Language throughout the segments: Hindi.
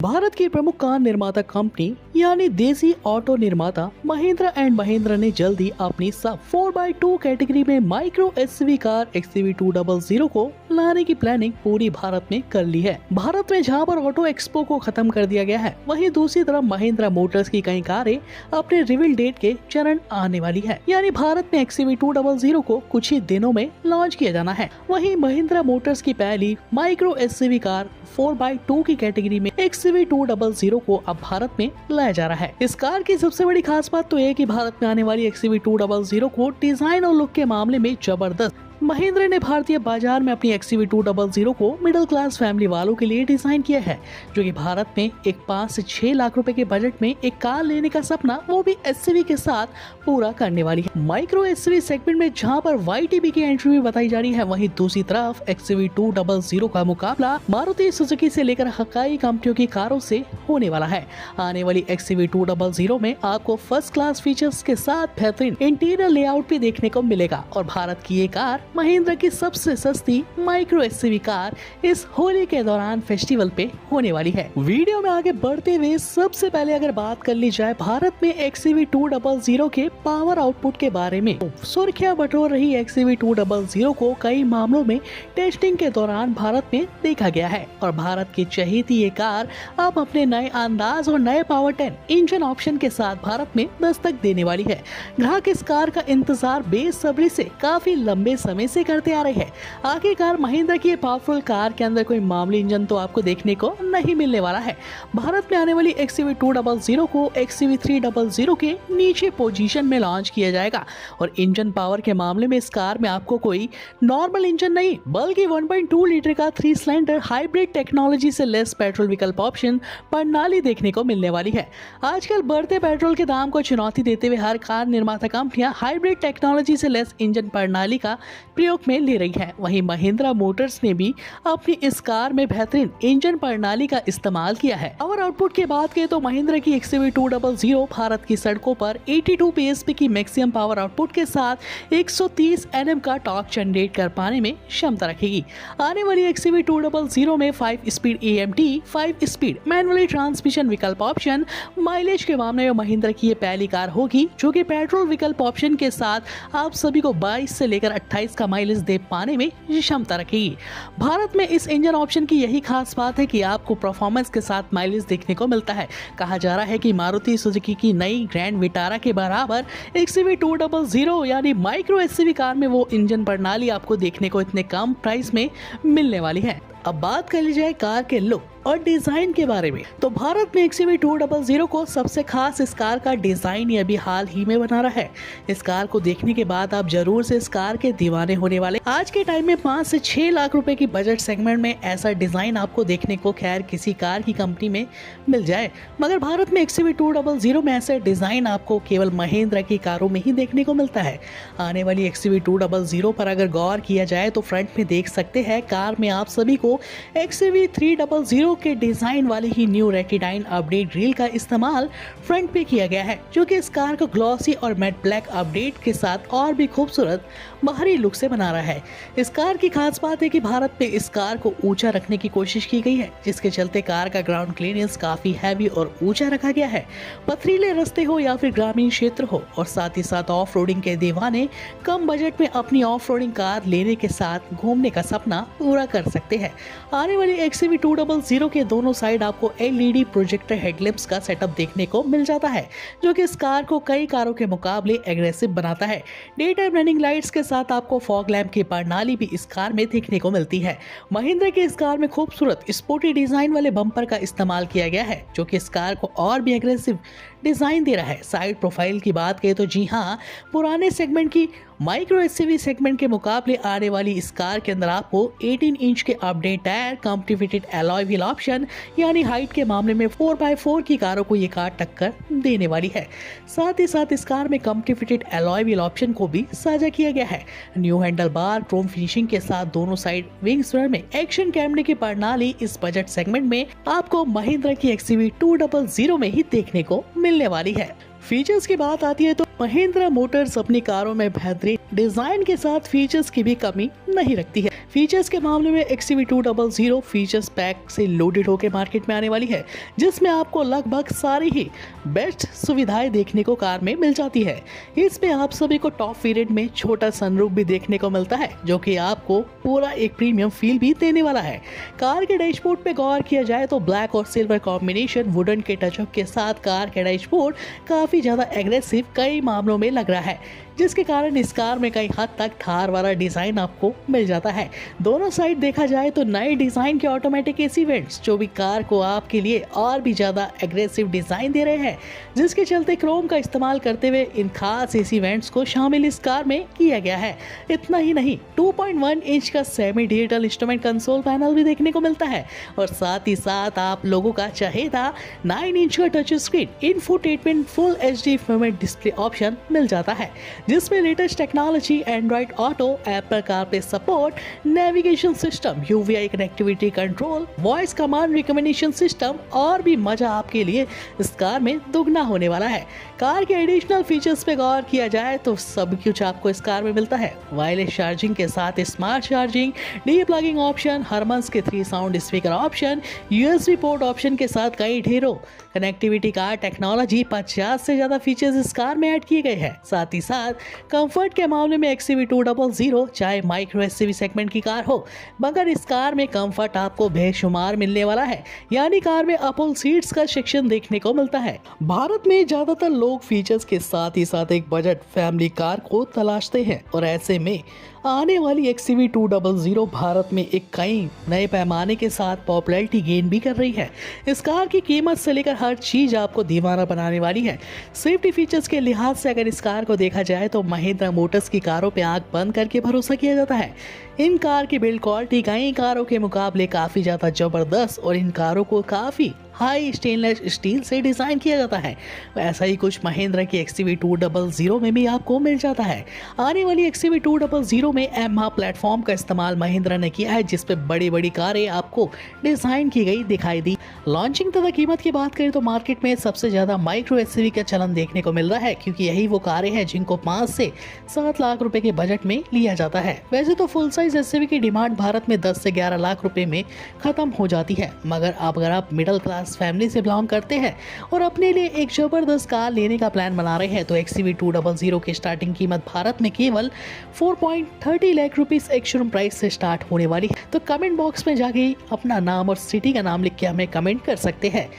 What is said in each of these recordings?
भारत की प्रमुख कार निर्माता कंपनी यानी देसी ऑटो निर्माता महिंद्रा एंड महिंद्रा ने जल्द ही अपनी सब 4x2 कैटेगरी में माइक्रो एसयूवी कार XUV200 को लाने की प्लानिंग पूरी भारत में कर ली है। भारत में जहां पर ऑटो एक्सपो को खत्म कर दिया गया है, वहीं दूसरी तरफ महिंद्रा मोटर्स की कई कारें अपने रिवील डेट के चरण आने वाली है। यानी भारत में XUV200 को कुछ ही दिनों में लॉन्च किया जाना है। वहीं महिंद्रा मोटर्स की पहली माइक्रो एसयूवी कार 4x2 की कैटेगरी में XUV200 को अब भारत में लाया जा रहा है। इस कार की सबसे बड़ी खास बात तो यह कि भारत में आने वाली XUV200 को डिजाइन और लुक के मामले में जबरदस्त महिंद्रा ने भारतीय बाजार में अपनी XUV200 को मिडिल क्लास फैमिली वालों के लिए डिजाइन किया है, जो कि भारत में एक 5 से 6 लाख रुपए के बजट में एक कार लेने का सपना वो भी एसयूवी के साथ पूरा करने वाली है। माइक्रो एसयूवी सेगमेंट में जहां पर YTB की एंट्री भी बताई जा रही है, वहीं दूसरी तरफ XUV200 का मुकाबला मारुति सुजुकी से लेकर हकाई कंपनियों की कारों से होने वाला है। आने वाली XUV200 में आपको फर्स्ट क्लास फीचर्स के साथ बेहतरीन इंटीरियर लेआउट भी देखने को मिलेगा और भारत की ये कार महिंद्रा की सबसे सस्ती माइक्रो एसयूवी कार इस होली के दौरान फेस्टिवल पे होने वाली है। वीडियो में आगे बढ़ते हुए सबसे पहले अगर बात कर ली जाए भारत में XUV200 के पावर आउटपुट के बारे में, सुर्खियां बटोर रही XUV200 को कई मामलों में टेस्टिंग के दौरान भारत में देखा गया है और भारत की चहेती ये कार अब अपने नए अंदाज और नए पावर 10 इंजन ऑप्शन के साथ भारत में दस्तक देने वाली है। ग्राहक इस कार का इंतजार बेसब्री से काफी लंबे समय से करते आ रहे हैं। आखिरकार महिंद्रा की पावरफुल कार के अंदर कोई मामूली इंजन तो आपको देखने को नहीं मिलने वाला है। भारत में आने वाली XUV200 को XUV300 के नीचे पोजीशन में लॉन्च किया जाएगा और इंजन पावर के मामले में इस कार में आपको कोई नॉर्मल इंजन नहीं बल्कि 1.2 लीटर का 3 सिलेंडर हाइब्रिड टेक्नोलॉजी से लेस पेट्रोल विकल्प ऑप्शन प्रणाली देखने को मिलने वाली है। आजकल बढ़ते पेट्रोल के दाम को चुनौती देते हुए हर कार निर्माता कंपनियां हाइब्रिड टेक्नोलॉजी से लेस इंजन प्रणाली का प्रयोग में ले रही है। वहीं महिंद्रा मोटर्स ने भी अपनी इस कार में बेहतरीन इंजन प्रणाली का इस्तेमाल किया है। पावर आउटपुट की बात करें तो महिंद्रा की XUV200 भारत की सड़कों पर 82 PSP की मैक्सिमम पावर आउटपुट के साथ 130 Nm का टॉर्क जनरेट कर पाने में क्षमता रखेगी। आने वाली XUV200 में 5 speed AMT, 5 speed manually transmission विकल्प ऑप्शन, माइलेज के मामले में महिंद्रा की ये पहली कार होगी जो कि पेट्रोल विकल्प ऑप्शन के साथ आप सभी को 22 से लेकर 28 का माइलेज दे पाने में क्षमता रखेगी। भारत में इस इंजन ऑप्शन की यही खास बात है कि आपको परफॉर्मेंस के साथ माइलेज देखने को मिलता है। कहा जा रहा है कि मारुति सुजुकी की नई ग्रैंड विटारा के बराबर XUV200 यानी माइक्रो एसयूवी कार में वो इंजन प्रणाली आपको देखने को इतने कम प्राइस में मिलने वाली है। अब बात कर ली जाए कार के लुक और डिजाइन के बारे में, तो भारत में XUV200 को सबसे खास इस कार का डिजाइन ये अभी हाल ही में बना रहा है। इस कार को देखने के बाद आप जरूर से इस कार के दीवाने होने वाले। आज के टाइम में 5 से 6 लाख रुपए की बजट सेगमेंट में ऐसा डिजाइन आपको देखने को खैर किसी कार की कंपनी में मिल जाए, मगर भारत में XUV200 में ऐसा डिजाइन आपको केवल महिंद्रा की कारों में ही देखने को मिलता है। आने वाली XUV200 पर अगर गौर किया जाए तो फ्रंट में देख सकते हैं कार में आप सभी को XUV300 के डिजाइन वाली ही न्यू रेटिडाइन अपडेट ग्रिल का इस्तेमाल फ्रंट पे किया गया है, जो कि इस कार को ग्लॉसी और मैट ब्लैक अपडेट के साथ और भी खूबसूरत बाहरी लुक से बना रहा है। इस कार की खास बात है कि भारत में इस कार को ऊंचा रखने की कोशिश की गई है, जिसके चलते कार का ग्राउंड क्लियरेंस काफी हैवी और ऊंचा रखा गया है। पथरीले रास्ते हो या फिर ग्रामीण क्षेत्र हो और साथ ही साथ ऑफ रोडिंग के दीवाने कम बजट में अपनी ऑफ रोडिंग कार लेने के साथ घूमने का सपना पूरा कर सकते हैं। आने वाली XUV200 के दोनों साइड आपको LED प्रोजेक्टर हेडलैम्प्स का सेटअप देखने को मिल जाता है, जो कि इस कार को कई कारों के मुकाबले एग्रेसिव बनाता है। डे टाइम रनिंग लाइट्स के साथ आपको फॉग लैंप की प्रणाली भी इस कार में देखने को मिलती है। महिंद्रा की इस कार में खूबसूरत स्पोर्टी डिजाइन वाले बम्पर का इस्तेमाल किया गया है, जो कि इस कार को और भी एग्रेसिव डिजाइन दे रहा है। साइड प्रोफाइल की बात करें तो जी हाँ, पुराने सेगमेंट की माइक्रो एसयूवी सेगमेंट के मुकाबले आने वाली इस कार के अंदर आपको 18 इंच के update tyre, company fitted alloy wheel option, यानी हाइट के मामले में 4x4 की कारों को ये कार टक्कर देने वाली है। साथ ही साथ इस कार में company fitted alloy wheel option को भी साझा किया गया है। New handle bar, Chrome finishing के साथ दोनों साइड विंग्स में एक्शन कैमरे की प्रणाली इस बजट सेगमेंट में आपको महिंद्रा की XUV200 में ही देखने को मिलने वाली है। फीचर्स की बात आती है तो महिंद्रा मोटर्स अपनी कारों में बेहतरीन डिजाइन के साथ फीचर्स की भी कमी नहीं रखती है। फीचर्स के मामले में XUV200 फीचर्स पैक से लोडेड होकर मार्केट में आने वाली है, जिसमें आपको लगभग सारी ही बेस्ट सुविधाएं देखने को कार में मिल जाती है। इसमें आप सभी को टॉप वेरिएंट में छोटा सनरूफ भी देखने को मिलता है, जो कि आपको पूरा एक प्रीमियम फील भी देने वाला है। कार के डैशबोर्ड पे गौर किया जाए तो ब्लैक और सिल्वर कॉम्बिनेशन वुडन के टचअप के साथ कार का डैशबोर्ड काफी ज्यादा एग्रेसिव कई मामलों में लग रहा है, जिसके कारण इस कार में कई हद तक थार वाला डिजाइन आपको मिल जाता है। दोनों साइड देखा जाए तो नए डिजाइन के ऑटोमेटिक एसी वेंट्स जो भी कार को आपके लिए और भी ज्यादा एग्रेसिव डिजाइन दे रहे हैं, जिसके चलते क्रोम का इस्तेमाल करते हुए इन खास एसी वेंट्स को शामिल इस कार में किया गया है। इतना ही नहीं, 2.1 इंच का semi digital instrument console panel भी देखने को मिलता है और साथ ही साथ आप लोगों का चहेता 9 इंच का touch screen infotainment full HD format display option मिल जाता है, जिसमें latest technology Android Auto, Apple CarPlay support, navigation system, UVI connectivity control, voice command recommendation system और भी मजा आपके लिए इस कार में दुगना होने वाला है। कार के एडिशनल फीचर्स पे गौर किया जाए तो सब कुछ आपको इस कार में मिलता है। वायरलेस चार्जिंग के साथ smart charging, de plugging option, Harman's के 3 sound speaker option, USB port option के साथ कई ढेरों कनेक्टिविटी कार टेक्नोलॉजी, 50 से ज्यादा फीचर्स इस कार में ऐड किए गए हैं। साथ ही साथ कंफर्ट के मामले में XUV200 चाहे माइक्रो SUV सेगमेंट की कार हो, मगर इस कार में कंफर्ट आपको बेशुमार मिलने वाला है। यानी कार में अपोल सीट्स का सेक्शन देखने को मिलता है। भारत में ज्यादातर लोग फीचर्स के साथ ही साथ एक बजट फैमिली कार को तलाशते हैं और ऐसे में आने वाली XUV200 भारत में एक कई नए पैमाने के साथ पॉपुलैरिटी गेन भी कर रही है। इस कार की कीमत से लेकर हर चीज आपको दीवाना बनाने वाली है। सेफ्टी फीचर्स के लिहाज से अगर इस कार को देखा जाए तो महिंद्रा मोटर्स की कारों पे आंख बंद करके भरोसा किया जाता है। इन कार की बिल्ड क्वालिटी कई कारों के मुकाबले काफी ज्यादा जबरदस्त और इन कारों को काफी हाई स्टेनलेस स्टील से डिजाइन किया जाता है। ऐसा ही कुछ महिंद्रा की XUV200 में भी आपको मिल जाता है। आने वाली XUV200 में एम्हा प्लेटफॉर्म का इस्तेमाल महिंद्रा ने किया है, जिस पे बड़ी बड़ी कारें आपको डिजाइन की गई दिखाई दी। लॉन्चिंग तथा कीमत की बात करें तो मार्केट में सबसे ज्यादा माइक्रो SUV का चलन देखने को मिल रहा है, क्योंकि यही वो कारें हैं जिनको 5 से 7 लाख रुपए के बजट में लिया जाता है। वैसे तो फुल साइज SUV की डिमांड भारत में 10 से 11 लाख रुपए में खत्म हो जाती है, मगर अगर आप मिडिल क्लास फैमिली से बिलोंग करते हैं और अपने लिए एक जबरदस्त कार लेने का प्लान बना रहे हैं तो XUV200 की स्टार्टिंग कीमत भारत में केवल 4.30 लाख रुपीस एक शोरूम प्राइस से स्टार्ट होने वाली है। तो कमेंट बॉक्स में जाके अपना नाम और सिटी का नाम लिख के हमें कमेंट कर सकते हैं।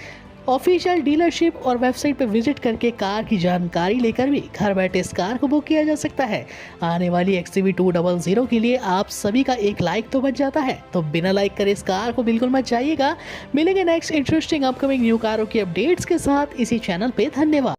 ऑफिशियल डीलरशिप और वेबसाइट पर विजिट करके कार की जानकारी लेकर भी घर बैठे इस कार को बुक किया जा सकता है। आने वाली XUV200 के लिए आप सभी का एक लाइक तो बच जाता है, तो बिना लाइक करे इस कार को बिल्कुल मत जाइएगा। मिलेंगे नेक्स्ट इंटरेस्टिंग अपकमिंग न्यू कारों की अपडेट्स के साथ इसी चैनल पे। धन्यवाद।